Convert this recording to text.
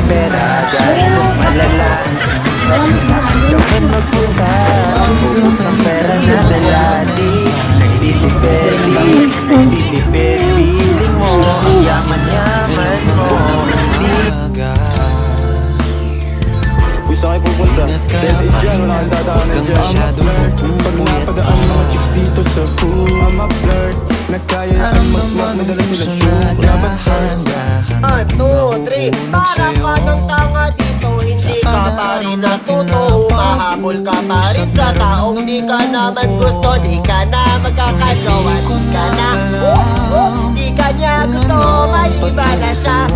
pera, gastos malala. Sabi sa akin daw na magpunta, ubus ang pera na dala. Nagtitipid, piling mo ang yaman-yaman mo. Uy, saan kayo pupunta? Dead end dyan, wala kang dadaanan dyan. Pag napadaan mga chicks dito sa pool, I'm a flirt. Nagkaya ang mag-slut, nadala sila shoe. Dapat hard. 1, 2, 3. Parang ka ng tanga dito, hindi ka pa rin natuto. Mahabol ka pa rin sa taong di ka naman gusto. Di ka na magkakajowa, di ka na di ka niya gusto, may iba na siya.